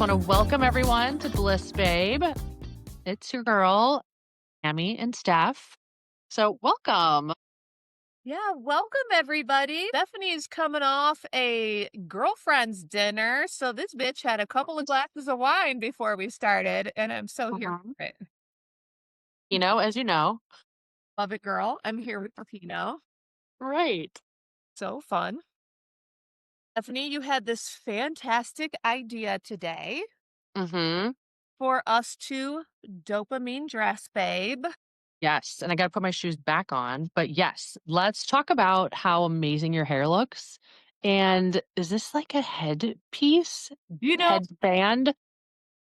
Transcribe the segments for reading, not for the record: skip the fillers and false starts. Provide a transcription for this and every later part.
want to welcome everyone to Bliss Babe. It's your girl, Tammy and Steph. So welcome. Yeah, welcome everybody. Stephanie's coming off a girlfriend's dinner, so this bitch had a couple of glasses of wine before we started, and I'm so here for it. As you know. Love it, girl. I'm here with Pinot. Right. So fun. Stephanie, you had this fantastic idea today Mm-hmm. for us to dopamine dress, babe. Yes. And I got to put my shoes back on. But yes, let's talk about how amazing your hair looks. And is this like a headpiece, You know, headband,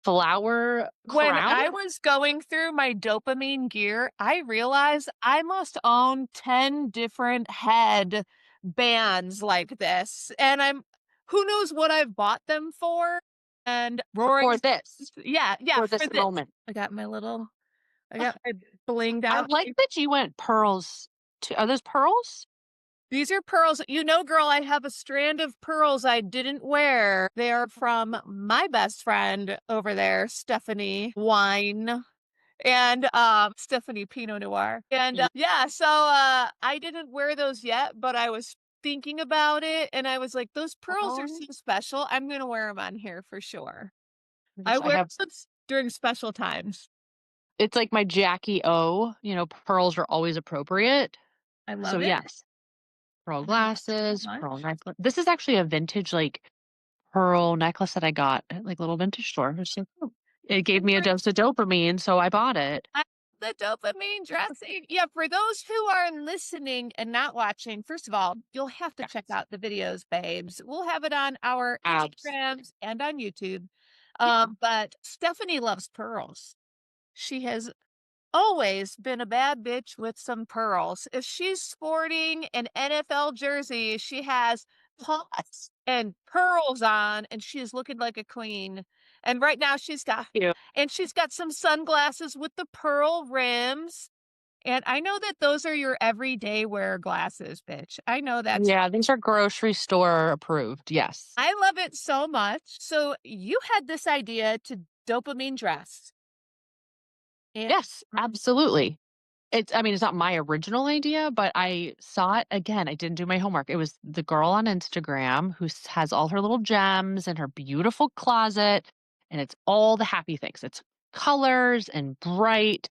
flower when crown? I was going through my dopamine gear, I realized I must own 10 different head bands like this. And who knows what I've bought them for? And Rory, For this, yeah, for this for this. moment. I got my blinged I out. like that you went pearls too. Are those pearls? These are pearls. You know, girl, I have a strand of pearls I didn't wear. They are from my best friend over there, Stephanie Wine. And Stephanie Pinot Noir. And yeah, so I didn't wear those yet, but I was thinking about it and I was like, those pearls are Oh, so special. I'm going to wear them on here for sure. I gosh, I wear have. them during special times. It's like my Jackie O. Pearls are always appropriate. I So love it. yes, pearl I love it so glasses, pearl much. necklace. This is actually a vintage like pearl necklace that I got at like a little vintage store. It was so cool. It gave me a dose of dopamine, so I bought it. The dopamine dressing. Yeah, for those who are listening and not watching, first of all, you'll have to check Yes. out the videos, babes. We'll have it on our Abs. Instagrams and on YouTube. Yeah. But Stephanie loves pearls. She has always been a bad bitch with some pearls. If she's sporting an NFL jersey, she has pumps and pearls on, and she is looking like a queen. And right now Cute. she's got some sunglasses with the pearl rims. And I know that those are your everyday wear glasses, bitch. I know that's Yeah, these are grocery store approved. Yes. I love it so much. So you had this idea to dopamine dress. And Yes, absolutely. It's not my original idea, but I saw it again. I didn't do my homework. It was the girl on Instagram who has all her little gems in her beautiful closet, and it's all the happy things. It's colors and bright,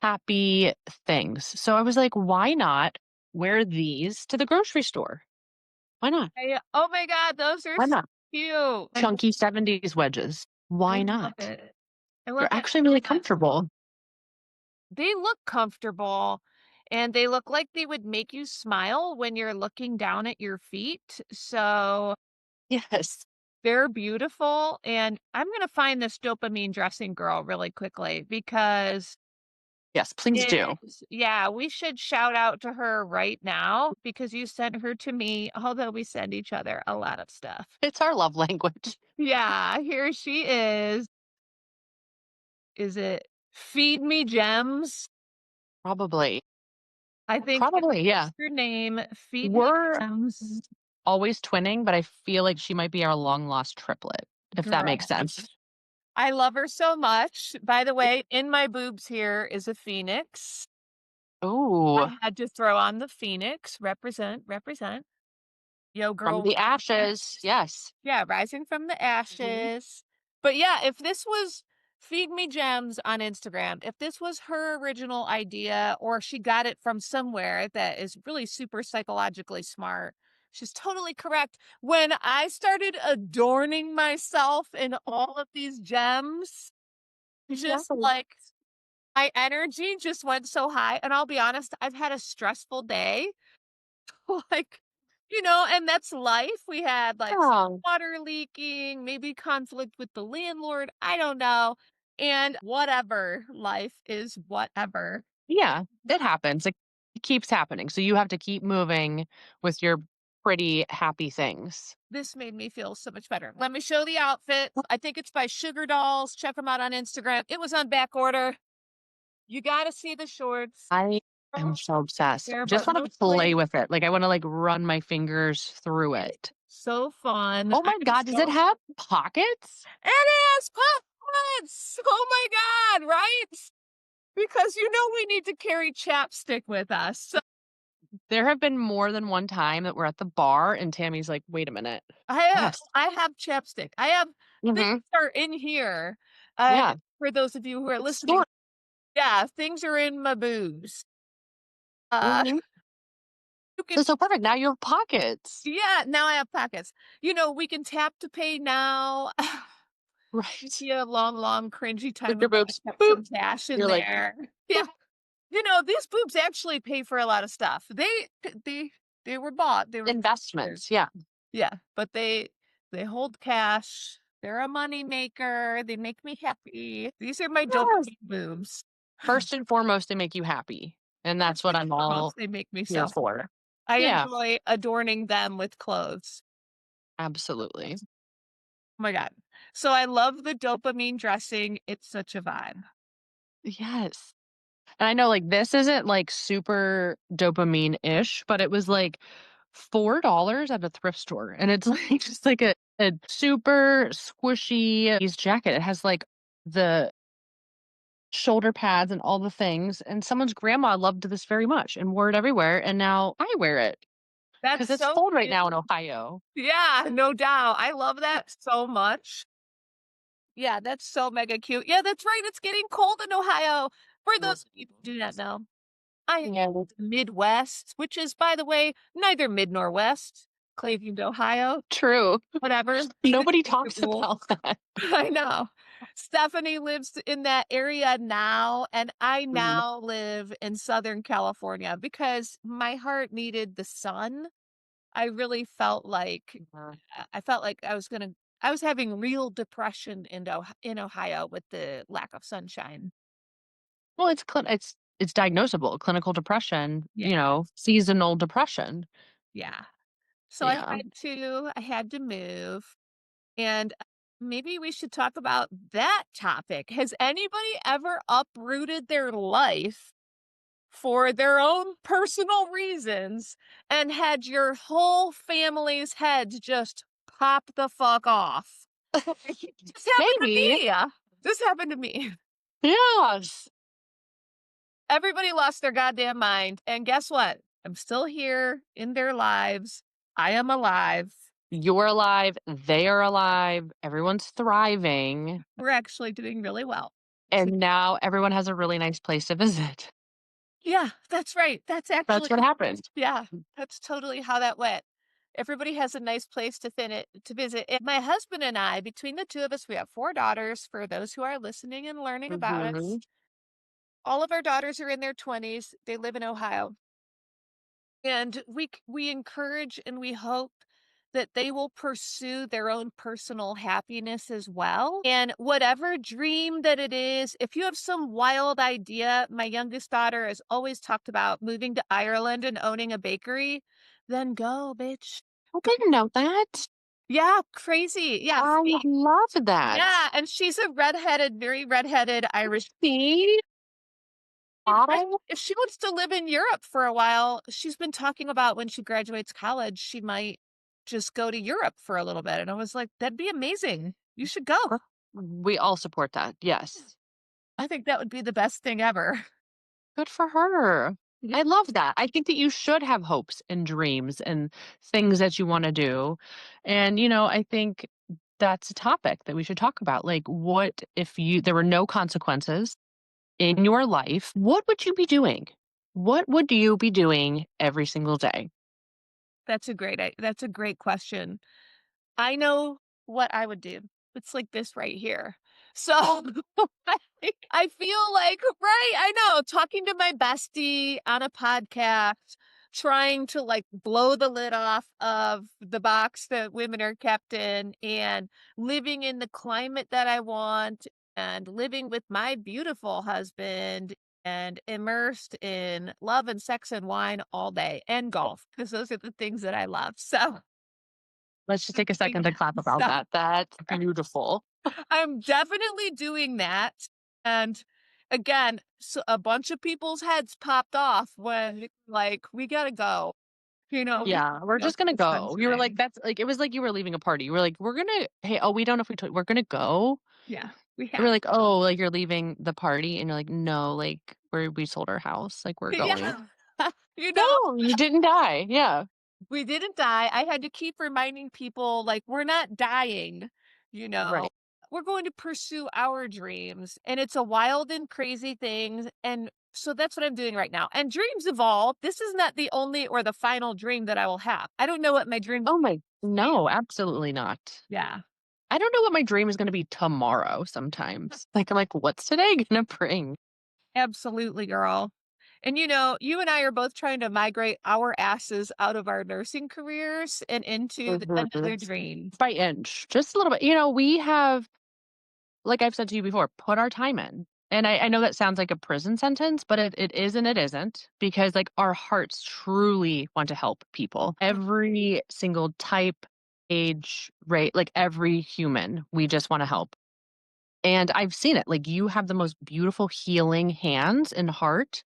happy things. So I was like, why not wear these to the grocery store? Why not? oh my God, those are Why so not? cute. Chunky 70s wedges. I Why love not? it. I love They're it actually so really much. comfortable. They look comfortable and they look like they would make you smile when you're looking down at your feet. So Yes. they're beautiful. And I'm going to find this dopamine dressing girl really quickly because Yes, please do. yeah, we should shout out to her right now because you sent her to me, although we send each other a lot of stuff. It's our love language. Yeah, here she is. Is it Feed Me Gems? Probably. I think Probably, yeah. that's her name. Feed Me We're Gems. always twinning, but I feel like she might be our long lost triplet, if that makes Girl. sense. I love her so much. By the way, in my boobs here is a phoenix. Ooh, I had to throw on the phoenix. Represent, represent. Yo, from girl. the ashes. Yes. Yeah, rising from the Mhm. ashes. But yeah, if this was Feed Me Gems on Instagram, if this was her original idea or she got it from somewhere that is really super psychologically smart, she's totally correct. When I started adorning myself in all of these gems, just Yes. like my energy just went so high. And I'll be honest, I've had a stressful day. Like, and that's life. We had like some Oh, water leaking, maybe conflict with the landlord. I don't know. And whatever, life is whatever. yeah, it happens. It keeps happening. So you have to keep moving with your pretty happy things. This made me feel so much better. Let me show the outfit. I think it's by Sugar Dolls. Check them out on Instagram. It was on back order. You got to see the shorts. I am so obsessed. There, Just but want to mostly play with it. Like I want to like run my fingers through it. So fun. Oh my I'm god, does it so have pockets? It is puppets! Oh my god, right? Because we need to carry chapstick with us. So There have been more than one time that we're at the bar and Tammy's like, "Wait a minute." Yes. I have chapstick. I have things Mhm. are in here. And Yeah. for those of you who are It's listening, stored. yeah, things are in my boobs. Uh, Mhm. you can So perfect. Now you have pockets. Yeah, now I have pockets. We can tap to pay now. Right. Yeah, long, long, cringy With time your ago, I boobs. kept Boop. some cash in You're like, there. Yeah. "Boop." These boobs actually pay for a lot of stuff. They were bought. They were Investments. Yeah. Yeah, but they hold cash. They're a money maker. They make me happy. These are my Yes. dopamine boobs. First and foremost, they make you happy. And that's First what and I'm foremost, all they make me here so for. I Yeah, enjoy adorning them with clothes. absolutely. Oh my god. So I love the dopamine dressing. It's such a vibe. Yes. And I know like this isn't like super dopamine-ish, but it was like $4 at a thrift store. And it's like just like a super squishy jacket. It has like the shoulder pads and all the things. And someone's grandma loved this very much and wore it everywhere. And now I wear it That's because it's so cold right cute. now in Ohio. Yeah, no doubt. I love that so much. Yeah, that's so mega cute. Yeah, that's right. It's getting cold in Ohio. For those of you who do not know, I am Yeah, in the Midwest, which is, by the way, neither mid nor west. Cleveland, Ohio, true. whatever. Nobody It talks rules. about that. I know. Stephanie lives in that area now, and I Mhm. now live in Southern California because my heart needed the sun. I really felt like Yeah. I felt like I was having real depression in Ohio with the lack of sunshine. Well, it's diagnosable, clinical depression, Yeah, seasonal depression. yeah. So Yeah. I had to move, and maybe we should talk about that topic. Has anybody ever uprooted their life for their own personal reasons and had your whole family's heads just pop the fuck off? This happened to Maybe. me. This happened to me. Yes. Everybody lost their goddamn mind, and guess what? I'm still here in their lives. I am alive. You're alive, they are alive, everyone's thriving, We're actually doing really well. So and now everyone has a really nice place to visit. yeah, that's right. That's That's actually what happened. yeah, that's totally how that went. Everybody has a nice place to visit. And my husband and I, between the two of us, we have 4 daughters for those who are listening and learning about us. Mhm. All of our daughters are in their 20s. They live in Ohio. And we encourage and we hope that they will pursue their own personal happiness as well. And whatever dream that it is, if you have some wild idea, my youngest daughter has always talked about moving to Ireland and owning a bakery, then go, bitch. I Go. didn't know that. Yeah, crazy. Yeah. I would love that. Yeah, and she's a very redheaded Irish. See? Autumn? If she wants to live in Europe for a while, she's been talking about when she graduates college, she might just go to Europe for a little bit. And I was like, that'd be amazing. You should go. We all support that, yes. I think that would be the best thing ever. Good for her. Yeah, I love that. I think that you should have hopes and dreams and things that you wanna do, and, I think that's a topic that we should talk about, like, what if there were no consequences in your life, what would you be doing? What would you be doing every single day? that's a great question. I know what I would do. It's like this right here. So I feel like, right, I know, talking to my bestie on a podcast, trying to like blow the lid off of the box that women are kept in, and living in the climate that I want, and living with my beautiful husband, and immersed in love and sex and wine all day, and golf, because those are the things that I love. So Let's just take a second to clap about so that. That's beautiful. I'm definitely doing that. And again, so a bunch of people's heads popped off when like we gotta go. We Yeah, we're go just for gonna the go. You were like, sunshine. "That's" like, it was like you were leaving a party. You were like, "We're gonna hey, oh, we don't know if we told we're gonna go." Yeah, we We were have like, "Oh, like, you're leaving the party?" And you're like, "No, like, we sold our house, like, we're going." yeah. You know, No, you didn't die. Yeah. we didn't die. I had to keep reminding people, like, we're not dying, you know? Right. We're going to pursue our dreams, and it's a wild and crazy thing, and so that's what I'm doing right now, and dreams evolve. This is not the only or the final dream that I will have. I don't know what my dream. Oh my no, absolutely not. Yeah. I don't know what my dream is gonna be tomorrow sometimes. Like, I'm like, "What's today gonna bring?" Absolutely, girl. And you and I are both trying to migrate our asses out of our nursing careers and into Mhm. another dream. By inch, just a little bit. We have, like I've said to you before, put our time in. And I know that sounds like a prison sentence, but it is and it isn't because like our hearts truly want to help people. Every single type, age, rate, like every human, we just want to help. And I've seen it. Like you have the most beautiful healing hands and heart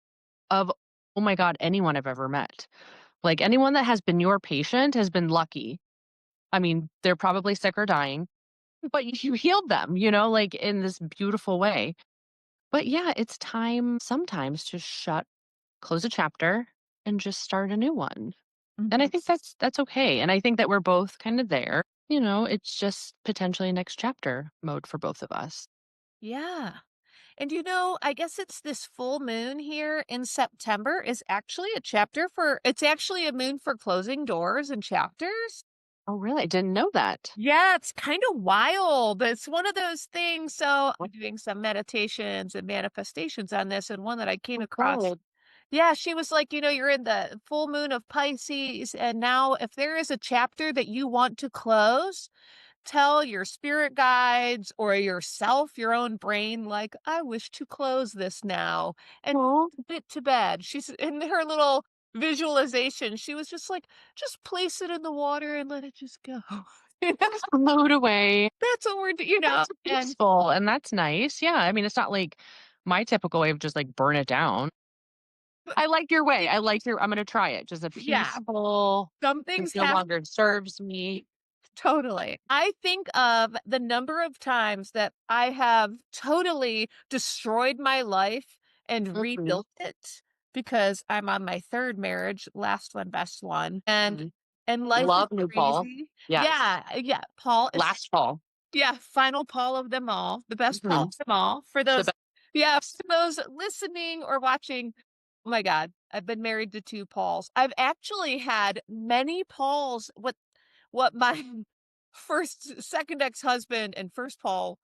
of, oh my God, anyone I've ever met. Like anyone that has been your patient has been lucky. I mean, they're probably sick or dying, but you healed them, like in this beautiful way. But yeah, it's time sometimes to close a chapter and just start a new one. And I Mhm. think that's okay. And I think that we're both kind of there. It's just potentially next chapter mode for both of us. Yeah. And I guess it's this full moon here in September is actually it's actually a moon for closing doors and chapters. Oh, really? I didn't know that. Yeah, it's kind of wild. It's one of those things. So I'm doing some meditations and manifestations on this, and one that I came Oh, across. good. Yeah, she was like, you're in the full moon of Pisces, and now if there is a chapter that you want to close, tell your spirit guides or yourself, your own brain, like, I wish to close this now and Oh, put it to bed. She's in her little visualization. She was just like, just place it in the water and let it just go. float away. That's what we're, That's and peaceful and that's nice. Yeah. I mean, it's not like my typical way of just like burn it down. but I like your way. it- I like your I'm gonna try it. Just a yeah, peaceful, some this things no have. longer serves me. Totally. I think of the number of times that I have totally destroyed my life and Mhm, rebuilt it because I'm on my 3rd marriage, last one, best one, and mhm. life is Love new Paul. crazy. Yes. Yeah, yeah, Paul is Last fall. yeah, final Paul of them all, the best Paul Mhm. of them all. For The those yeah, best. for those listening or watching, oh my god, I've been married to 2 Pauls. I've actually had many Pauls. What my first second ex-husband and first Paul,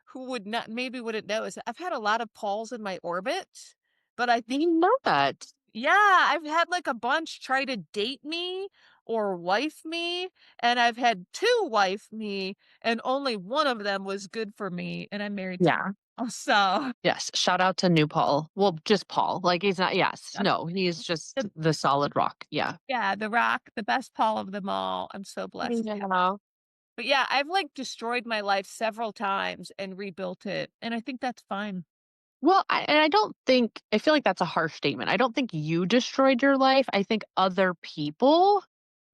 who would not maybe wouldn't know, is I've had a lot of Pauls in my orbit, but I I think didn't know that. yeah, I've had, like, a bunch try to date me or wife me, and I've had 2 wife me, and only one of them was good for me, and I'm married to Yeah. so Yes. Shout out to new Paul. Well, just Paul. Like he's not yes. No, he's just the the solid rock. Yeah. yeah, the rock, the best Paul of them all. I'm so blessed. Yeah. But yeah, I've, like, destroyed my life several times and rebuilt it, and I think that's fine. Well, I don't think I feel like that's a harsh statement. I don't think you destroyed your life. I think other people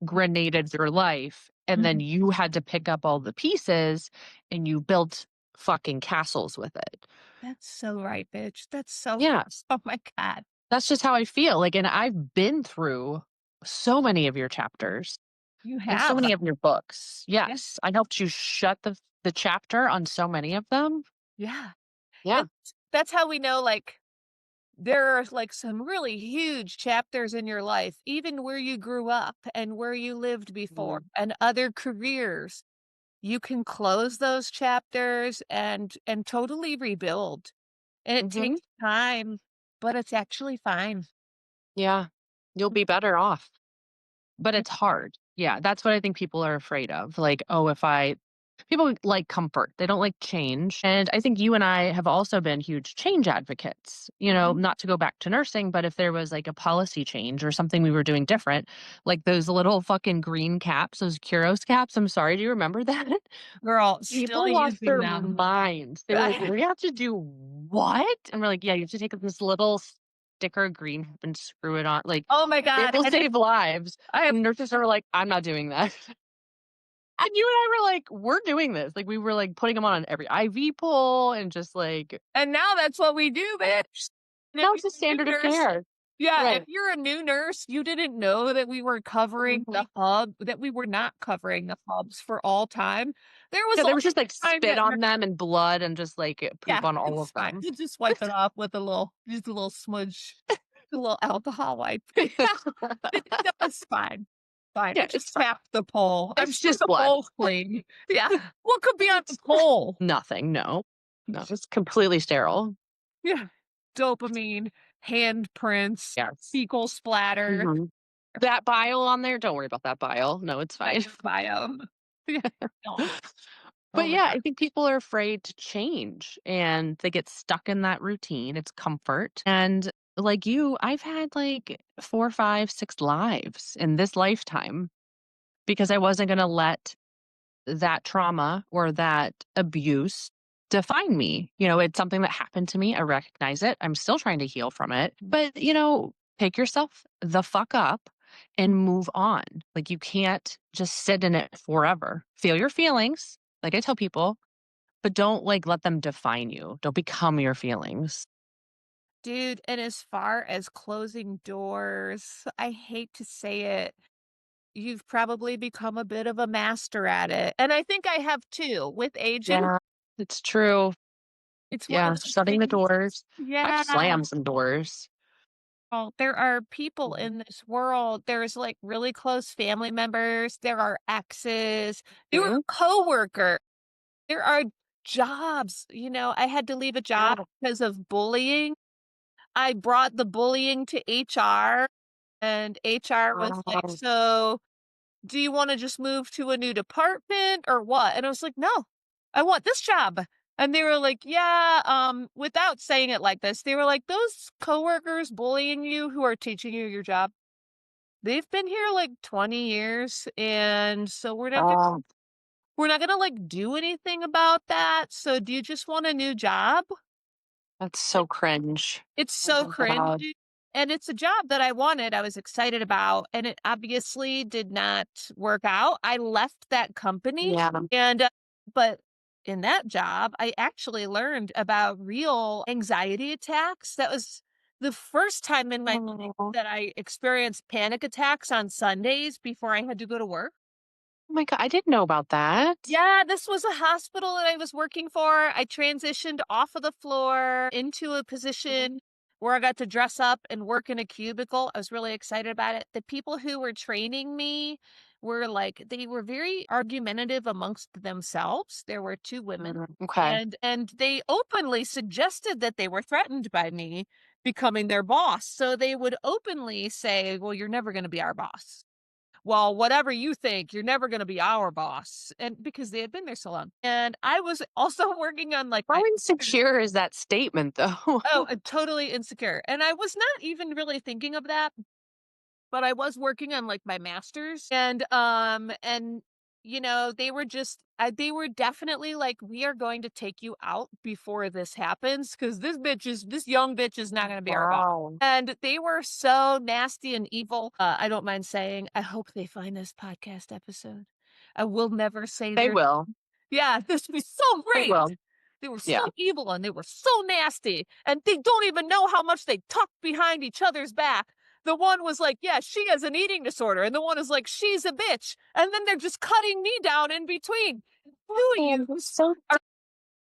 grenaded your life, and then Mhm. you had to pick up all the pieces and you built fucking castles with it. That's so right, bitch. That's so Yes. oh my god. That's just how I feel. Like, and I've been through so many of your chapters You and so have. many of your books. Yeah, Yes. I helped you shut the chapter on so many of them. yeah. Yeah. And that's how we know, like, there are, like, some really huge chapters in your life, even where you grew up and where you lived before Mhm. and other careers. You can close those chapters and totally rebuild. And it Mhm. takes time, but it's actually fine. Yeah. You'll be better off. But it's hard. Yeah, that's what I think people are afraid of. Like, oh, if I people like comfort. They don't like change. And I think you and I have also been huge change advocates. Mhm. Not to go back to nursing, but if there was like a policy change or something we were doing different, like those little fucking green caps, those Kuros caps. I'm sorry, do you remember that? Girl, still People lost using their them. minds. They were like, we have to do what? And we're like, yeah, you have to take this little stick or green and screw it on. Like, Oh my it god, will and save lives. I have And nurses are like, "I'm not doing that." And you and I were like, "We're doing this." Like, we were, like, putting them on every IV pole and just, like, and now that's what we do, bitch. And if now you're it's a a standard new of nurse care. yeah, if Right. you're a new nurse, you didn't know that we were covering Mhm. the hub that we were not covering the hubs for all time. There was Yeah, there also was just, like, time spit that on them and blood and just, like, yeah, poop on all of it's fine. them. You just wipe it off with a little just a little smudge, a little alcohol wipe. Yeah, it's fine. Fine. I Yeah, just it's fine. tapped the pole. I'm It's sure just the blood. pole's clean. Yeah. What could be on the pole? Nothing, no. No, it's completely sterile. Yeah. Dopamine, handprints, Yes. fecal splatter, Mhm. That bile on there, don't worry about that bile. No, it's fine. microbiome. Yeah. Oh, But, oh my yeah, god. I think people are afraid to change, and they get stuck in that routine. It's comfort, and like you, I've had, like, 4, 5, 6 lives in this lifetime because I wasn't gonna let that trauma or that abuse define me. It's something that happened to me. I recognize it. I'm still trying to heal from it. But, pick yourself the fuck up and move on. Like, you can't just sit in it forever. Feel your feelings, like I tell people, but don't like let them define you. Don't become your feelings. Dude, and as far as closing doors, I hate to say it, you've probably become a bit of a master at it. And I think I have too. With aging, Yeah, it's true. it's one of Yeah, those shutting the things. doors. I've Yeah. slammed some doors. Oh, there are people Mhm. in this world. There's like really close family members. There are exes. There are Mhm. coworkers. There are jobs. I had to leave a job Yeah. because of bullying. I brought the bullying to HR, and HR was like, Wow. "So, do you wanna just move to a new department or what?" And I was like, "No, I want this job." And they were like, "Yeah," without saying it like this, they were like, "Those coworkers bullying you who are teaching you your job, they've been here like 20 years, and so Oh, we're not gonna, like, do anything about that, so do you just want a new job?" that's so cringe. It's Oh so my god. cringy, and it's a job that I wanted, I was excited about, and it obviously did not work out. I left that company, Yeah. and, but in that job, I actually learned about real anxiety attacks. That was the first time in my life Oh that I experienced panic attacks on Sundays before I had to go to work. my god, I didn't know about that. Yeah, this was a hospital that I was working for. I transitioned off of the floor into a position where I got to dress up and work in a cubicle. I was really excited about it. The people who were training me were like they were very argumentative amongst themselves. There were two women Okay. and they openly suggested that they were threatened by me becoming their boss. So they would openly say, "Well, you're never going to be our boss." Well, whatever you think, you're never gonna be our boss, and because they had been there so long. And I was also working on, like, How my insecure is that statement, though? oh, totally insecure, and I was not even really thinking of that, but I was working on, like, my master's, and they were just they were definitely like, "We are going to take you out before this happens because this young bitch is not gonna be our boss." Wow. And they were so nasty and evil, I don't mind saying, I hope they find this podcast episode. I will never say They their will. yeah, this would be so They great. will. They were Yeah. so evil and they were so nasty, and they don't even know how much they talk behind each other's back. The one was like, "Yeah, she has an eating disorder," and the one is like, "She's a bitch," and then they're just cutting me down in between. 2 of Oh, yous so are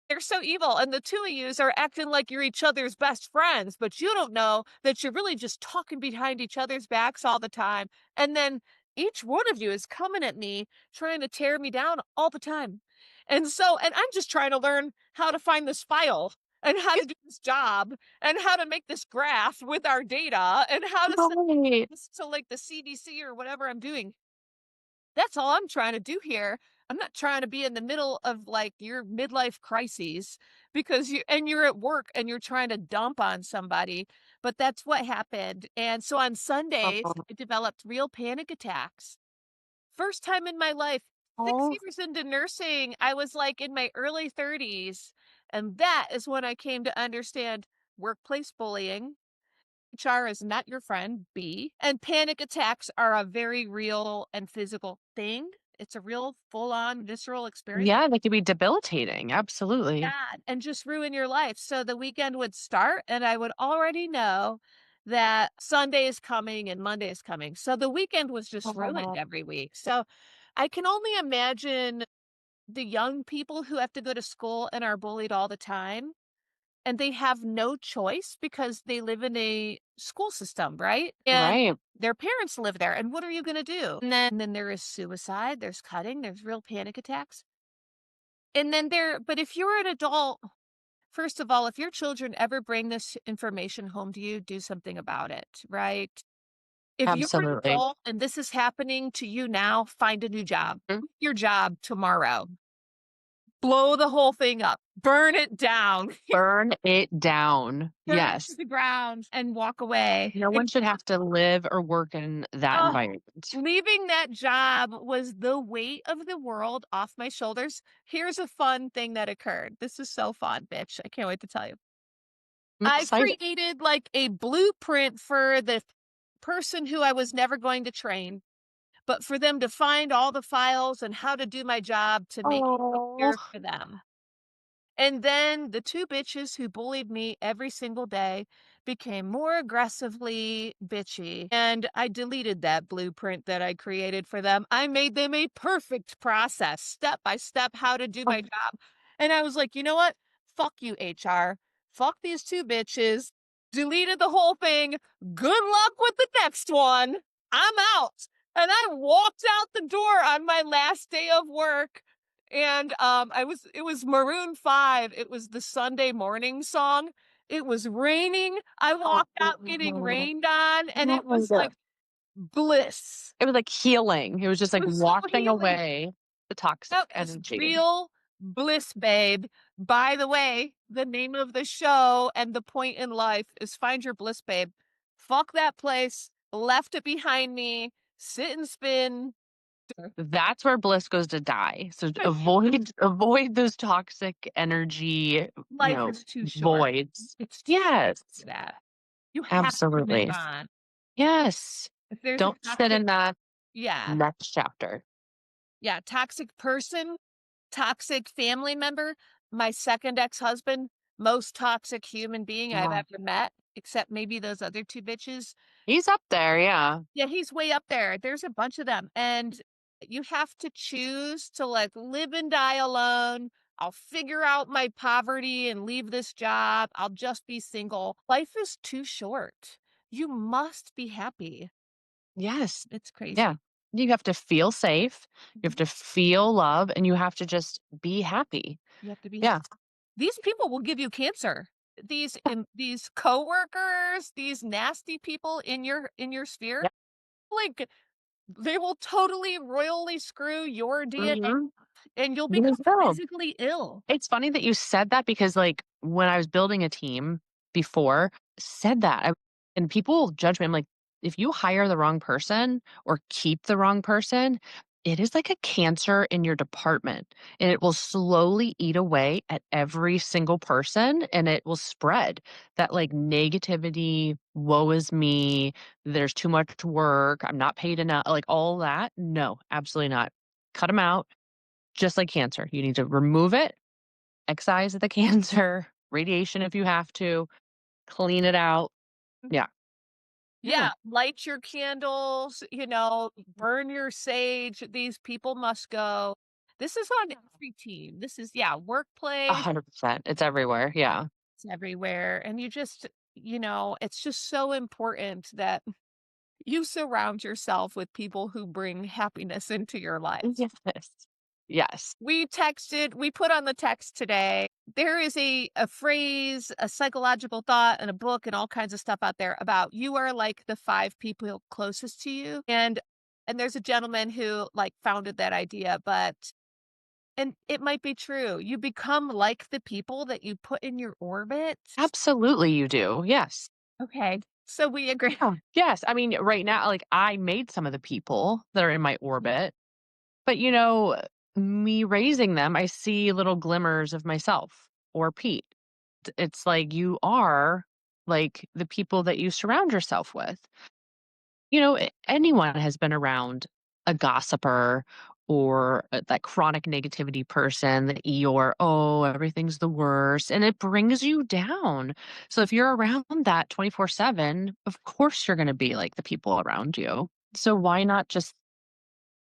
they're so evil, and the 2 of yous are acting like you're each other's best friends, but you don't know that you're really just talking behind each other's backs all the time, and then each one of you is coming at me, trying to tear me down all the time. And I'm just trying to learn how to find this file, and how to do this job, and how to make this graph with our data, and how to send right. this to, like, the CDC or whatever I'm doing. That's all I'm trying to do here. I'm not trying to be in the middle of like your midlife crises because you're at work and you're trying to dump on somebody. But that's what happened. And so on Sundays, I developed real panic attacks. First time in my life, 6 Oh, years into nursing, I was like in my early 30s. And that is when I came to understand workplace bullying HR is not your friend, B, and panic attacks are a very real and physical thing. It's a real full on visceral experience. Yeah, they could be debilitating. Absolutely. God, and just ruin your life. So the weekend would start, and I would already know that Sunday is coming and Monday is coming. So the weekend was just ruined Oh, every week. So I can only imagine the young people who have to go to school and are bullied all the time, and they have no choice because they live in a school system, right? And right. their parents live there. And what are you going to do? And then there is suicide, there's cutting, there's real panic attacks. And then but if you're an adult, first of all, if your children ever bring this information home to you, do something about it, right? If you're an Absolutely. adult and this is happening to you now, find a new job. Mm. Quit your job tomorrow. Blow the whole thing up. Burn it down. Burn it down. Burn it to Yes. the ground and walk away. No one should have to live or work in that Oh, environment. leaving that job was the weight of the world off my shoulders. Here's a fun thing that occurred. This is so fun, bitch. I can't wait to tell you. I'm I excited. created like a blueprint for the person who I was never going to train, but for them to find all the files and how to do my job to make it Oh, easier for them. And then the 2 bitches who bullied me every single day became more aggressively bitchy, and I deleted that blueprint that I created for them. I made them a perfect process, step by step, how to do my job. And I was like, "You know what? Fuck you, HR. Fuck these 2 bitches." Deleted the whole thing. Good luck with the next one. I'm out. And I walked out the door on my last day of work and, it was Maroon 5, it was the Sunday morning song. It was raining, I walked out getting oh, rained on, and it was God. like bliss. It was like healing. It was just It like was so washing healing. away the toxic That was energy. real Bliss Babe. By the way, the name of the show and the point in life is Find Your Bliss Babe. Fuck that place, left it behind me, sit and spin. That's where bliss goes to die. So avoid those toxic energy, Life is too short. voids. It's too Yes, for that. You have to move absolutely. on. Yes. If there's a Don't sit toxic in that yeah, next chapter. yeah, toxic person, toxic family member, my 2nd ex-husband, most toxic human being I've Yeah. ever met, except maybe those other 2 bitches. He's up there, yeah. Yeah, he's way up there. There's a bunch of them, and you have to choose to, like, live and die alone. I'll figure out my poverty and leave this job. I'll just be single. Life is too short. You must be happy. Yes. It's crazy. Yeah. You have to feel safe, you have Mhm. to feel love, and you have to just be happy. You have to be Yeah. these people will give you cancer. These coworkers, these nasty people in your sphere, Yeah. like, they will totally royally screw your DNA, Mhm. and you'll You become will. physically ill. It's funny that you said that because, like, when I was building a team before, said that, and people judge me. I'm like, if you hire the wrong person or keep the wrong person, it is like a cancer in your department, and it will slowly eat away at every single person, and it will spread that like negativity. Woe is me. There's too much work. I'm not paid enough. Like all that. No, absolutely not. Cut them out. Just like cancer, you need to remove it, excise the cancer, radiation if you have to, clean it out. Yeah. Yeah. Yeah, light your candles, burn your sage. These people must go. This is on every team. This is, yeah, workplace, 100%. It's everywhere. Yeah. it's everywhere. And it's just so important that you surround yourself with people who bring happiness into your life. Yes. Yes. We put on the text today. There is a phrase, a psychological thought, and a book, and all kinds of stuff out there about you are like the 5 people closest to you. And there's a gentleman who like founded that idea, and it might be true. You become like the people that you put in your orbit. Absolutely, you do. Yes. Okay. So we agree. Yeah. Yes. I mean, right now, like, I made some of the people that are in my orbit, but, me raising them, I see little glimmers of myself or Pete. It's like you are like the people that you surround yourself with. Anyone has been around a gossiper or that chronic negativity person that you're, oh, everything's the worst. And it brings you down. So if you're around that 24/7, of course you're going to be like the people around you. So why not just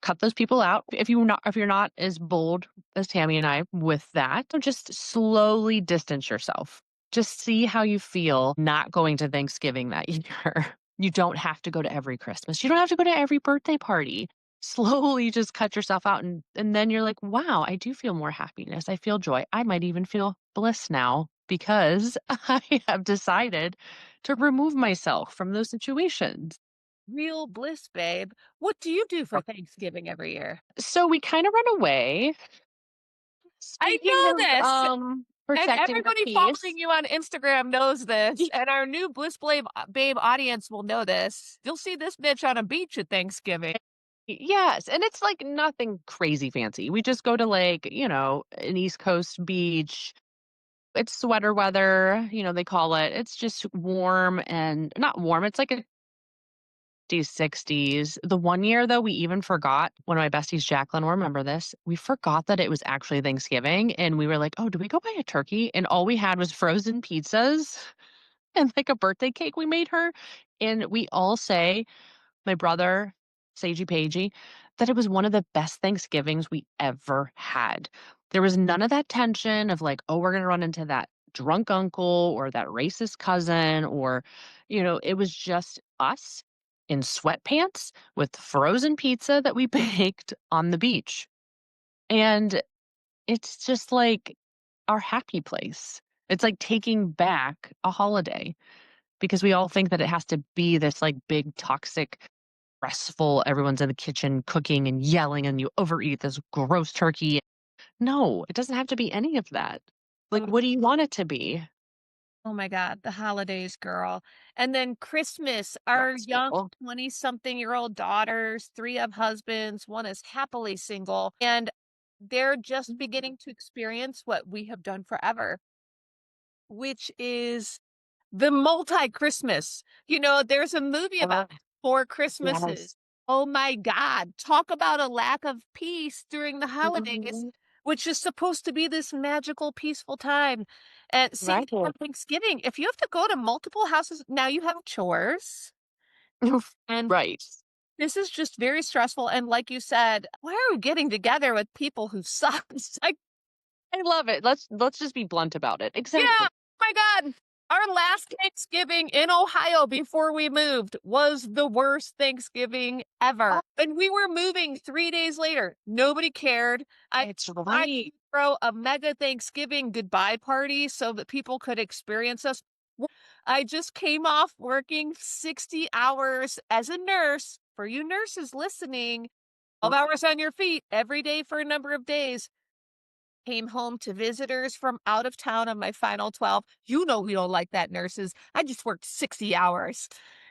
cut those people out? If you're not as bold as Tammy and I with that, so just slowly distance yourself. Just see how you feel not going to Thanksgiving that year. You don't have to go to every Christmas. You don't have to go to every birthday party. Slowly just cut yourself out, and then you're like, "Wow, I do feel more happiness. I feel joy. I might even feel bliss now because I have decided to remove myself from those situations." Real bliss, babe. What do you do for Thanksgiving every year? So we kind of run away. I Speaking know of, this. And protecting the everybody peace. following you on Instagram knows this, Y and our new Bliss Babe audience will know this. You'll see this bitch on a beach at Thanksgiving. yes, and it's, like, nothing crazy fancy. We just go to, like, an East Coast beach. It's sweater weather, they call it. It's just warm and not warm, it's like a 50s, 60s. The one year, though, we even forgot, one of my besties, Jacqueline, will remember this. We forgot that it was actually Thanksgiving, and we were like, "Oh, do we go buy a turkey?" And all we had was frozen pizzas and, like, a birthday cake we made her, and we all say, my brother, Sagey Pagey, that it was one of the best Thanksgivings we ever had. There was none of that tension of like, oh, we're going to run into that drunk uncle or that racist cousin, or, it was just us in sweatpants with frozen pizza that we baked on the beach. And it's just like our happy place. It's like taking back a holiday because we all think that it has to be this like big toxic stressful, everyone's in the kitchen cooking and yelling and you overeat this gross turkey. No, it doesn't have to be any of that. Like, Oh, what do you want it to be? oh my God, the holidays, girl. And then Christmas, our young Restful. 20-something-year-old daughters, three have husbands, one is happily single, and they're just beginning to experience what we have done forever, which is the multi-Christmas. There's a movie about Uh, 4 yes. Christmases. Oh my God, talk about a lack of peace during the holidays, Mhm. which is supposed to be this magical, peaceful time. And same Right. thing on Thanksgiving. If you have to go to multiple houses, now you have chores, and Right. this is just very stressful, and like you said, why are we getting together with people who suck? It's like, I love it. Let's just be blunt about it. yeah, Exactly. my God. Our last Thanksgiving in Ohio before we moved was the worst Thanksgiving Oh, ever. And we were moving 3 days later. Nobody cared. it's I right. throw a mega Thanksgiving goodbye party so that people could experience us. I just came off working 60 hours as a nurse. For you nurses listening, 12 hours on your feet every day for a number of days. Came home to visitors from out of town on my final 12. You know we don't like that, nurses. I just worked 60 hours.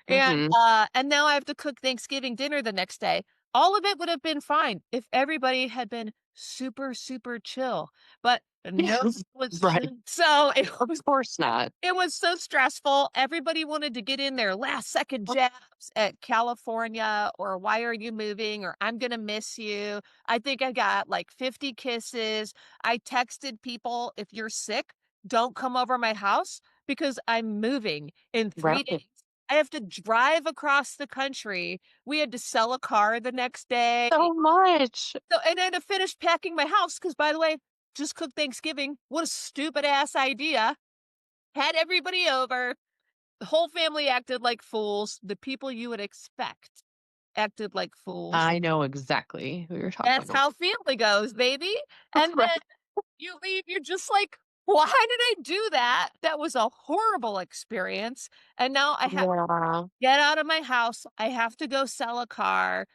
Hmm. And now I have to cook Thanksgiving dinner the next day. All of it would have been fine if everybody had been super, super chill, but no one Yes. was Right. chill. So it Of course not. it was so stressful. Everybody wanted to get in their last second jabs at California or why are you moving or I'm going to miss you. I think I got like 50 kisses. I texted people, if you're sick, don't come over my house because I'm moving in Right. 3 days. I have to drive across the country. We had to sell a car the next day. So much. So, and I had to finish packing my house because, by the way, just cooked Thanksgiving. What a stupid ass idea. Had everybody over. The whole family acted like fools. The people you would expect acted like fools. I know exactly who you're talking That's about. how family goes, baby. And Right. then you leave, you're just like, why did I do that? That was a horrible experience. And now I have to Yeah. get out of my house. I have to go sell a car.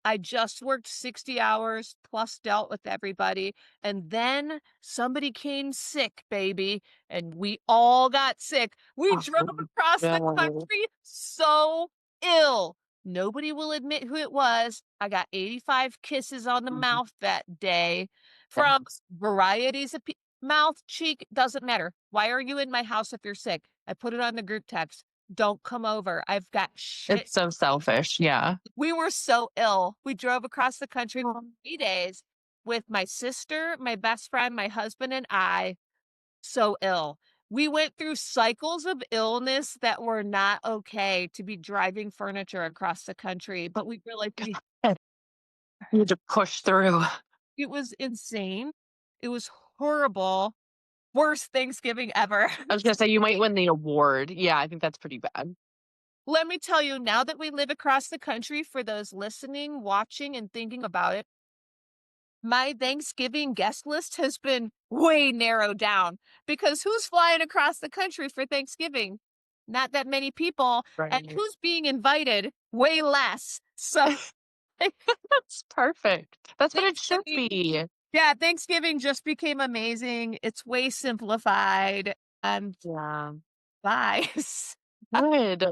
I just worked 60 hours plus dealt with everybody. And then somebody came sick, baby, and we all got sick. We drove Oh, across the no. country so ill. Nobody will admit who it was. I got 85 kisses on the Mhm. mouth that day from Thanks. varieties of people. mouth, cheek, doesn't matter. Why are you in my house if you're sick? I put it on the group text. Don't come over. I've got shit. It's so selfish. Yeah. We were so ill. We drove across the country for 3 days with my sister, my best friend, my husband, and I. So ill. We went through cycles of illness that were not okay to be driving furniture across the country, but we were like, God, you had to push through. it was insane. It was horrible. Worst Thanksgiving ever. I was gonna say you might win the award. Yeah, I think that's pretty bad. Let me tell you, now that we live across the country, for those listening, watching, and thinking about it, my Thanksgiving guest list has been way narrowed down because who's flying across the country for Thanksgiving? Not that many people. And Right. who's being invited? Way less. So That's perfect. That's what it should Thanksgiving, be. yeah, Thanksgiving just became amazing. It's way simplified and Yeah. buys Good.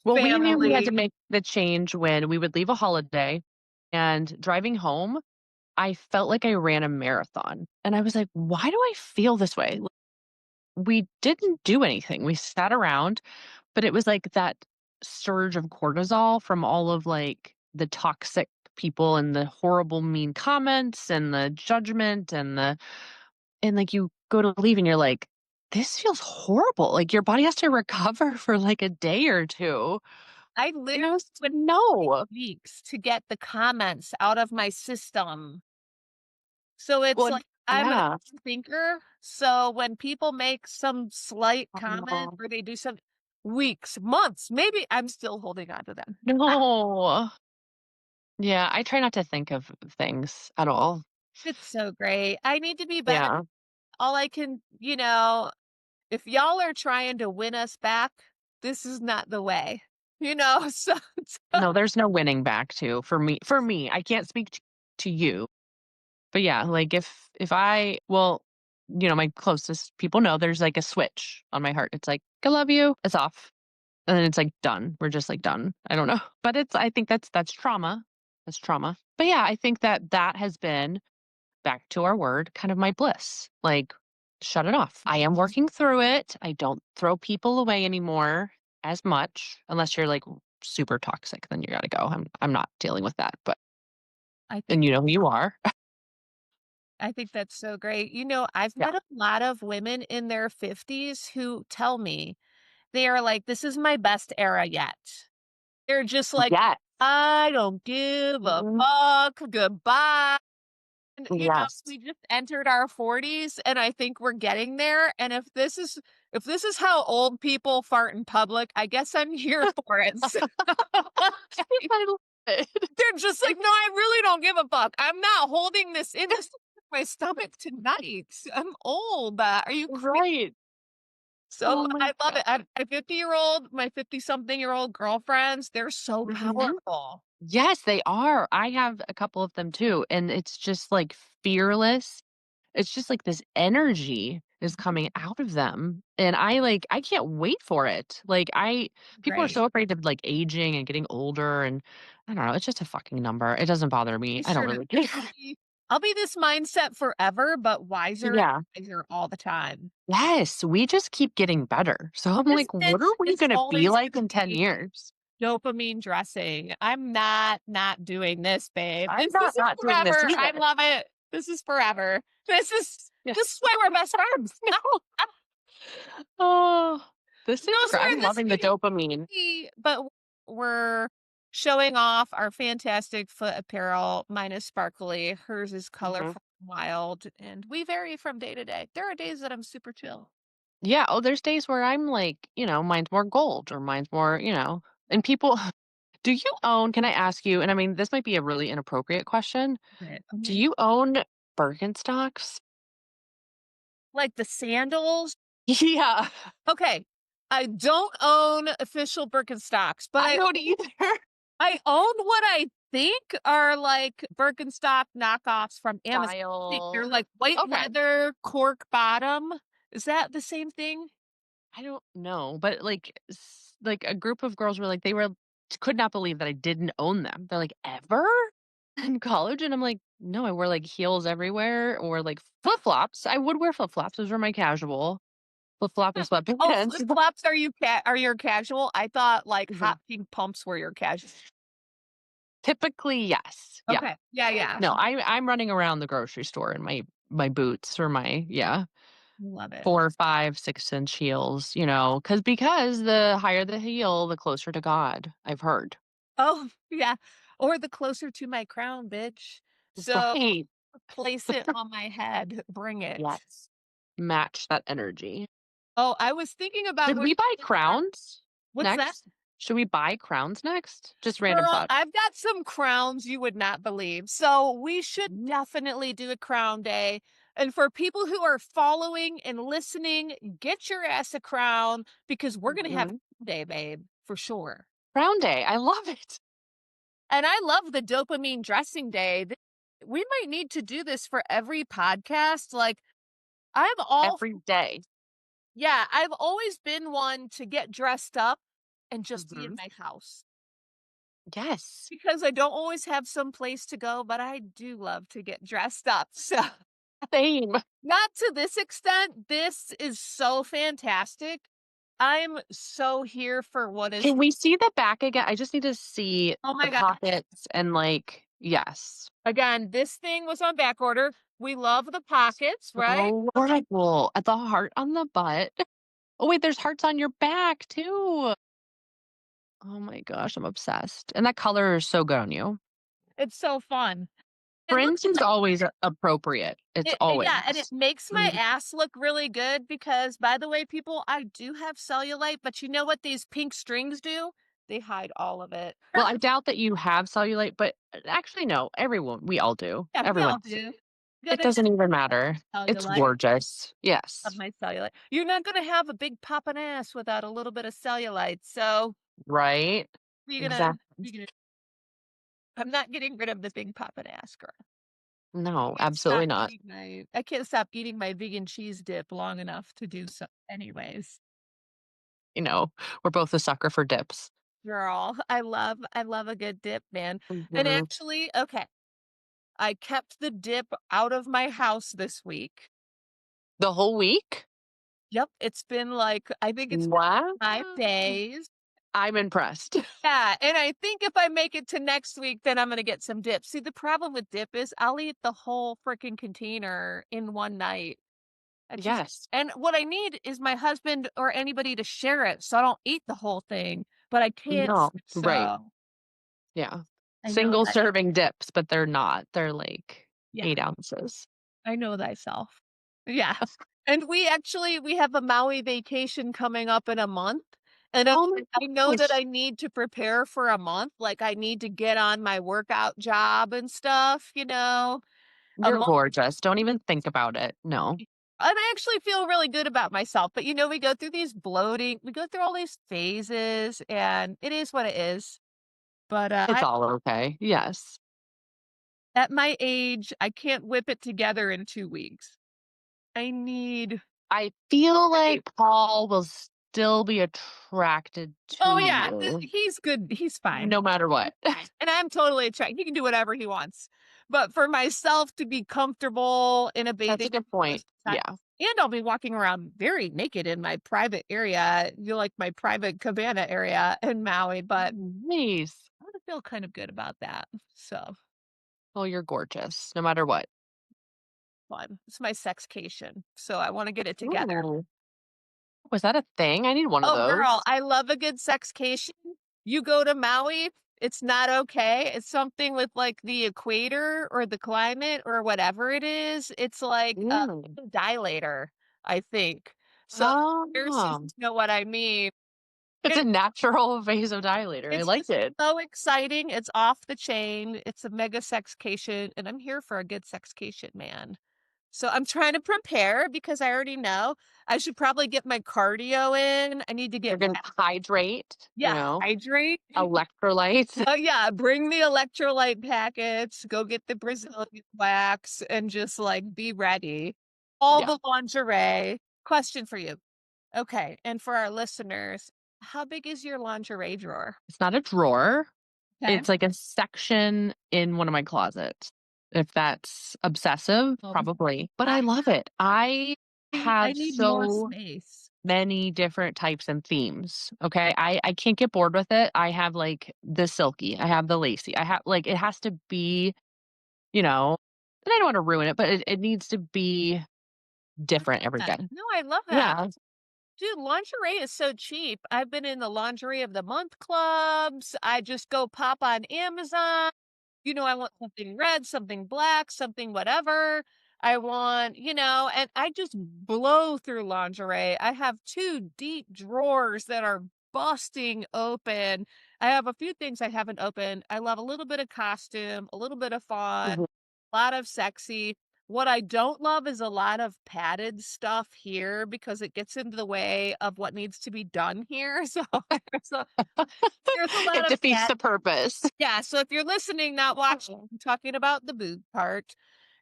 Well, we knew we had to family. make the change when we would leave a holiday, and driving home, I felt like I ran a marathon. And I was like, why do I feel this way? We didn't do anything. We sat around, but it was like that surge of cortisol from all of like the toxic people and the horrible mean comments and the judgment and like you go to leave and you're like, this feels horrible. Like your body has to recover for like a day or two. I And literally I was went no. weeks to get the comments out of my system. So it's Well, like I'm an yeah. thinker. So when people make some slight comment Oh, or they do some weeks, months, maybe I'm still holding on to them. Ah, no. Yeah, I try not to think of things at all. it's so great. I need to be better. Yeah. All I can, if y'all are trying to win us back, this is not the way. So No, there's no winning back to for me. I can't speak to you. But yeah, like if I well, my closest people know there's like a switch on my heart. It's like, I love you, it's off. And then it's like done. We're just like done. I don't know. But I think that's trauma. That's trauma. But yeah, I think that has been back to our word, kind of my bliss. Like, shut it off. I am working through it. I don't throw people away anymore as much unless you're like super toxic, then you got to go. I'm not dealing with that. But I think and you know who you are. I think that's so great. I've Yeah. met a lot of women in their 50s who tell me they are like, "This is my best era yet." They're just like, Yes. "I don't give a Mhm. fuck, goodbye." And, Yes. we just entered our 40s, and I think we're getting there, and if this is how old people fart in public, I guess I'm here for it. So I love it. they're just like, "No, I really don't give a fuck. I'm not holding this in my stomach tonight. I'm old. Are you crazy?" Right. So Oh my I love god. it. My 50-year-old, my 50-something-year-old girlfriends, they're so Mhm. powerful. Yes, they are. I have a couple of them too, and it's just like fearless. It's just like this energy is coming out of them, and I can't wait for it. People are Great. so afraid of like aging and getting older, and I don't know, it's just a fucking number. It doesn't bother me. They I don't sort of really care. I'll be this mindset forever, but wiser and Yeah. wiser all the time. Yes, we just keep getting better. So I'm Isn't like, it? what are we It's gonna be always like gonna in 10 be years? dopamine dressing. I'm not doing this, babe. I'm This is not doing this forever. I either. love it. This is forever. Yeah. This is why we're best friends. No. Oh, this No, is so great. I'm we're in the loving the same dopamine. city, but we're showing off our fantastic foot apparel. Mine is sparkly, hers is Mhm. colorful and wild, and we vary from day to day. There are days that I'm super chill. Yeah. Oh, there's days where I'm like, mine's more gold or mine's more, and people, do you own, can I ask you, and I mean, this might be a really inappropriate question. Right. Do Okay. you own Birkenstocks? Like the sandals. Yeah. Okay. I don't own official Birkenstocks, but I I don't either. I own what I think are like Birkenstock knockoffs from Amazon. They're Style. like white Okay. leather, cork bottom. Is that the same thing? I don't know, but like a group of girls were like, they were could not believe that I didn't own them. They're like, ever? in college, and I'm like, no, I wear like heels everywhere or like flip flops. I would wear flip flops. Those were my casual flip flop and Oh, sweatpants. flip-flops, are your casual? I thought, like, Mhm. hot pink pumps were your casual. Typically, yes. Yeah. Okay. Yeah, yeah. No, I'm running around the grocery store in my boots or my yeah Love it. 4, 5, 6 inch heels. Because the higher the heel, the closer to God. I've heard. Oh, yeah. Or the closer to my crown, bitch. So, Right. place it on my head. Bring it. Yes. Match that energy. Oh, I was thinking about Should which we buy one are crowns what's that? next? Should we buy crowns next? Just random Girl, thought. I've got some crowns you would not believe. So we should Mhm. definitely do a crown day. And for people who are following and listening, get your ass a crown because we're going to have Mhm. a day, babe, for sure. Crown day. I love it. And I love the dopamine dressing day. We might need to do this for every podcast. Like, I'm all, Every day. yeah, I've always been one to get dressed up and just be in Mhm. my house. Yes. Because I don't always have some place to go, but I do love to get dressed up. So, Same. not to this extent, this is so fantastic. I'm so here for what is Can we see the back again? I just need to see oh the my god. pockets and like yes. Again, this thing was on back order. We love the pockets, right? Oh, adorable. At the heart on the butt. Oh wait, there's hearts on your back too. Oh my gosh, I'm obsessed. And that color is so good on you. It's so fun. It looks Fringe is like always appropriate. It's yeah, and it always. makes my Mhm. ass look really good because, by the way, people, I do have cellulite, but you know what these pink strings do? They hide all of it. Well, I doubt that you have cellulite, but actually no, everyone we all do. Yeah, we all Everyone's do. it Gotta doesn't even matter. It's cellulite. gorgeous. Of Yes. my cellulite. You're not gonna have a big poppin' ass without a little bit of cellulite, so Right? Exactly. you're gonna I'm not getting rid of the big poppin' ass, girl. No, Can't stop absolutely not. eating I can't stop eating my vegan cheese dip long enough to do so anyways. You know, we're both a sucker for dips. Girl, I love a good dip, man. And Mhm. actually, okay, I kept the dip out of my house this week. The whole week? Yep, it's been like I think it's been Wow. 5 days. I'm impressed. Yeah, and I think if I make it to next week, then I'm gonna get some dip. See, the problem with dip is I'll eat the whole freaking container in one night. I just Yes. and what I need is my husband or anybody to share it so I don't eat the whole thing, but I can't, No. Right. so Yeah. I know Single that serving dips, but they're not. They're like yeah, 8 ounces. I know thyself. Yeah, and we have a Maui vacation coming up in a month, and Oh my I know that gosh. I need to prepare for a month, like, I need to get on my workout job and stuff, a You're month gorgeous. Don't even think about it. No. and I actually feel really good about myself, but, we go through these bloating we go through all these phases, and it is what it is, but, It's all okay. Yes. at my age, I can't whip it together in 2 weeks. I need I feel right. like Paul will still be attracted Oh, to yeah, you he's good, he's fine. no matter what. He's fine, and I'm totally attracted he can do whatever he wants, but for myself to be comfortable in a That's bathing a good suit point. and Yeah. I'll be walking around very naked in my private area, like my private cabana area in Maui, but Nice. I wanna feel kind of good about that, so Well, you're gorgeous no matter what. fun. It's my sexcation, so I wanna get it together. Ooh. Was that a thing? I need one of Oh, girl, those. I love a good sexcation. You go to Maui, it's not okay. It's something with, like, the equator or the climate or whatever it is. It's like a Mm. dilator, I think. So, nurses Oh. know what I mean. It's It a natural vasodilator. I it's like just it. so exciting. It's off the chain. It's a mega sexcation, and I'm here for a good sexcation, man. So I'm trying to prepare because I already know I should probably get my cardio in. I need to You're get gonna hydrate, yeah, hydrate. electrolytes. Oh, yeah, bring the electrolyte packets, go get the Brazilian wax, and just, like, be ready. All Yeah. the lingerie. Question for you. Okay, and for our listeners, how big is your lingerie drawer? It's not a drawer. Okay. It's like a section in one of my closets. If that's obsessive, Um, probably, but I I love it. I I have need more so space. many different types and themes, okay? I can't get bored with it. I have, like, the silky, I have the lacy, I have like, it has to be, you know and I don't wanna ruin it, but it needs to be different every Yeah. day. No, I love that. Yeah. Dude, lingerie is so cheap. I've been in the lingerie of the month clubs. I just go pop on Amazon. I want something red, something black, something whatever. I want, and I just blow through lingerie. I have two deep drawers that are busting open. I have a few things I haven't opened. I love a little bit of costume, a little bit of fun, Mhm. a lot of sexy. What I don't love is a lot of padded stuff here because it gets into the way of what needs to be done here. So there's a lot It of defeats pad. the purpose. Yeah, so if you're listening, not watching, I'm talking about the boob part.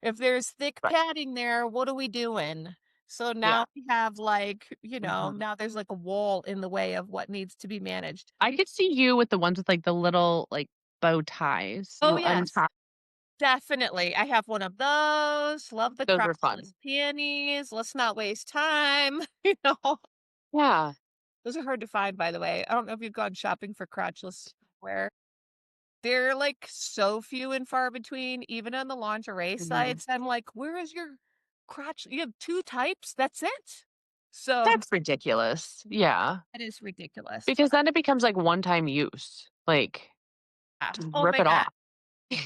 If there's thick Right. padding there, what are we doing? So Yeah. now we have like, Mhm. now there's like a wall in the way of what needs to be managed. I could see you with the ones with, like, the little, like, bow ties. Oh, You'll yes, untie. definitely. I have one of those. Love the Those are crotchless fun. panties. Let's not waste time. You know, Yeah. those are hard to find, by the way. I don't know if you've gone shopping for crotchless wear. They're, like, so few and far between, even on the lingerie Mhm. sites. I'm like, "Where is your crotch? You have 2 types? That's it?" So, That's ridiculous. Yeah. that is ridiculous. Because then it becomes, like, one-time use. Like, Yeah. just Oh rip my it god. off.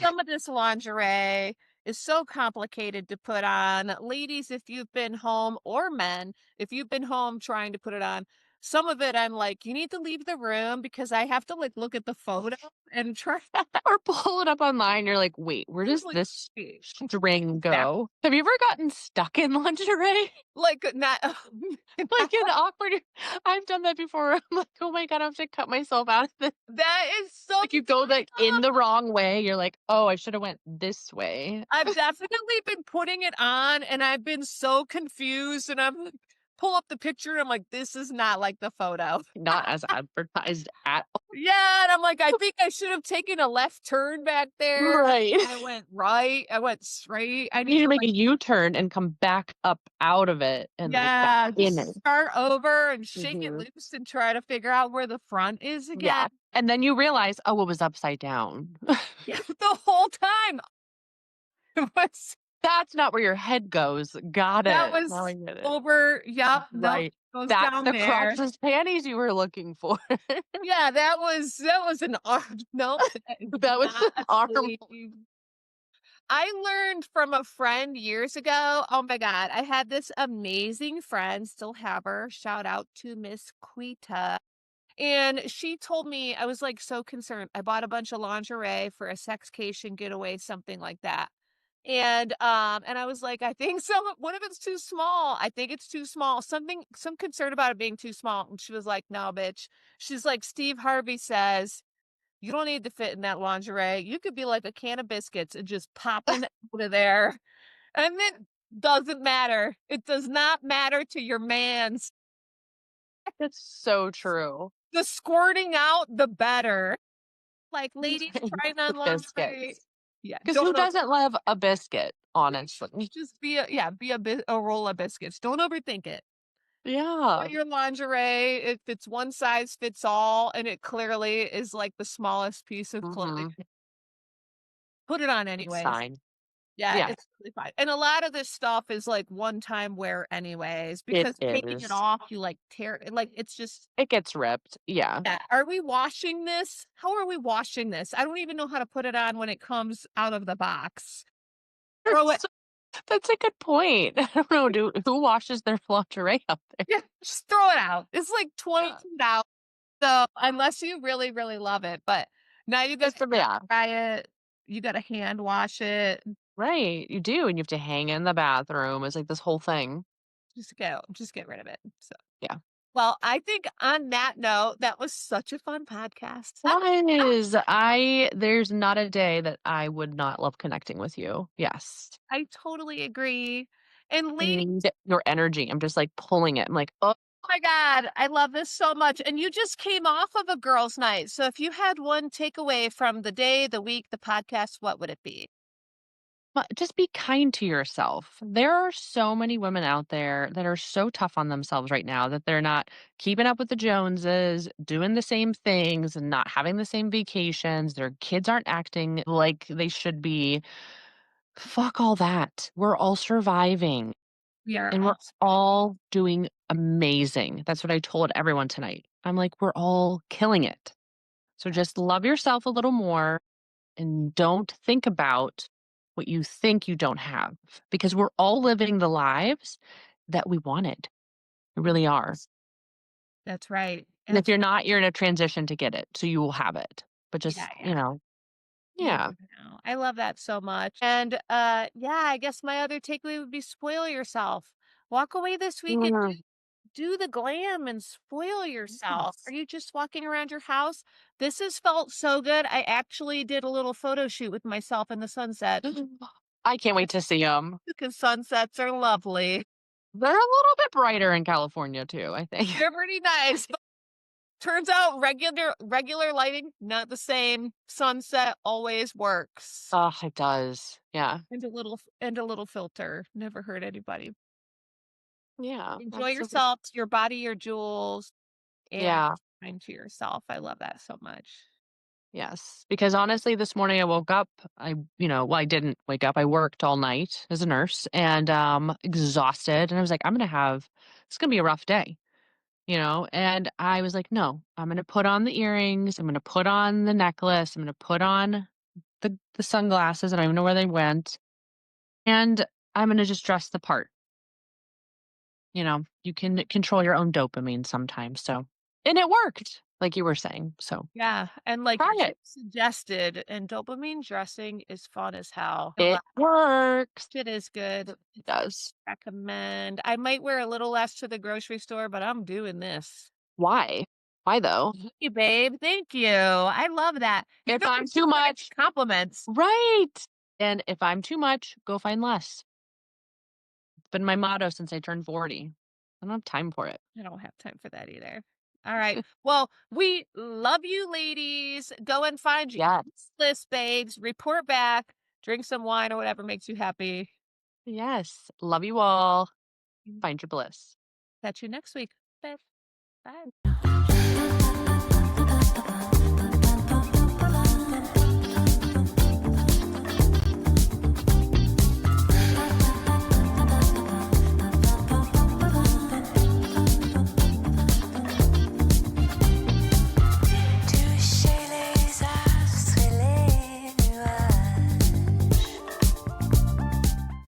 Some of this lingerie is so complicated to put on. Ladies, if you've been home or men, if you've been home trying to put it on, some of it I'm like, "You need to leave the room because I have to, like, look at the photo and try." Or pull it up online, you're like, "Wait, where I'm does like, this "Wait." string Yeah. go?" Have you ever gotten stuck in lingerie? Like, not Like, an awkward I've done that before. I'm like, "Oh my god, I have to cut myself out of this." that is so Like, you go, like, in the wrong way, you're like, "Oh, I shoulda went this way." I've definitely been putting it on, and I've been so confused, and I'm like pull up the picture, and I'm like, "This is not like the photo." Not as advertised at all. Yeah, and I'm like, "I think I should have taken a left turn back there." Right. I went right, I went straight. I You need need to to, make like a U-turn and come back up out of it and, like, back yeah, in it. just start over and shake it Mhm. loose and try to figure out where the front is again. Yeah, and then you realize, "Oh, it was upside down." Yeah, the whole time. It was That's not where your head goes. Got that it. Now I was get it. over yep, nope, Right. goes That's down the there. crotchless panties you were looking for. Yeah, that was an arm nope, that is That was not an a arm. sleeve. I learned from a friend years ago oh my god, I had this amazing friend, still have her, shout out to Miss Quita, and she told me I was, like, so concerned. I bought a bunch of lingerie for a sexcation getaway, something like that, and I was like, "I think some what if it's too small? I think it's too small." Some concern about it being too small, and she was like, "No, bitch." She's like, "Steve Harvey says you don't need to fit in that lingerie. You could be like a can of biscuits and just popping out of there, and it doesn't matter. It does not matter to your mans. That's so true. The squirting out, the better." Like, ladies trying The on lingerie biscuits. yeah, Because who don't doesn't love a biscuit, honestly? just be a yeah, be a roll of biscuits. Don't overthink it. Yeah. Put your lingerie, if it's one size fits all and it clearly is like the smallest piece of clothing, Mhm. put it on It's anyways. fine. Yeah, Yeah, it's really fine. And a lot of this stuff is like one-time wear anyways, it because taking it is. off, you like tear like it's just It gets ripped. Yeah. yeah. Are we washing this? How are we washing this? I don't even know how to put it on when it comes out of the box. Throw it. That's a good point. I don't know, do who washes their lingerie out there? Yeah, just throw it out. It's like Yeah. $22. So, unless you really, really love it, but now you gotta Just from air yeah. dry it, you gotta hand wash it. Right, you do, and you have to hang it in the bathroom, it's like this whole thing. Just get rid of it. So, Yeah. well, I think on that note, that was such a fun podcast. That is there's not a day that I would not love connecting with you. Yes. I totally agree. And I ladies need your energy, I'm just, like, pulling it, I'm like, "Oh." my God, I love this so much. And you just came off of a girls' night. So if you had one takeaway from the day, the week, the podcast, what would it be? But just be kind to yourself. There are so many women out there that are so tough on themselves right now that they're not keeping up with the Joneses, doing the same things and not having the same vacations. Their kids aren't acting like they should be. Fuck all that. We're all surviving We are and we're awesome. all doing amazing. That's what I told everyone tonight. I'm like, we're all killing it. So just love yourself a little more and don't think about what you think you don't have because we're all living the lives that we wanted. We really are. That's right. And if That's you're not, you're in a transition to get it. So you will have it. But yeah, just, yeah. You yeah. know, I love that so much. And yeah, I guess my other takeaway would be spoil yourself. Walk away this week and Mm, do the glam and spoil yourself. Are yes. you just walking around your house? This has felt so good. I actually did a little photo shoot with myself in the sunset I can't wait to see them. because sunsets are lovely. They're a little bit brighter in California too, I think. They're pretty nice. Turns out regular lighting, not the same. Sunset always works. Oh, it does. Yeah. And a little filter. Never hurt anybody. Yeah, Enjoy absolutely. yourself, your body, your jewels, and Yeah. time to yourself. I love that so much. Yes. Because honestly, this morning I woke up, well, I didn't wake up. I worked all night as a nurse and exhausted. And I was like, it's gonna be a rough day, And I was like, no, I'm gonna put on the earrings, I'm gonna put on the necklace, I'm gonna put on the sunglasses, I don't even know where they went. And I'm gonna just dress the part. You can control your own dopamine sometimes. So and it worked, like you were saying. So Yeah, and like try Jim it. suggested, and dopamine dressing is fun as hell. It works. It is good. It does. Recommend. I might wear a little less to the grocery store, but I'm doing this. Why? Why though? Thank you, babe. Thank you. I love that. You're If the I'm person too that much, compliments. right. And if I'm too much, go find less. It's been my motto since I turned 40. I don't have time for it. I don't have time for that either. All right. Well, we love you, ladies. Go and find your Yes. Bliss babes. Report back. Drink some wine or whatever makes you happy. Yes. Love you all. Find your bliss. Catch you next week. Bye. Bye.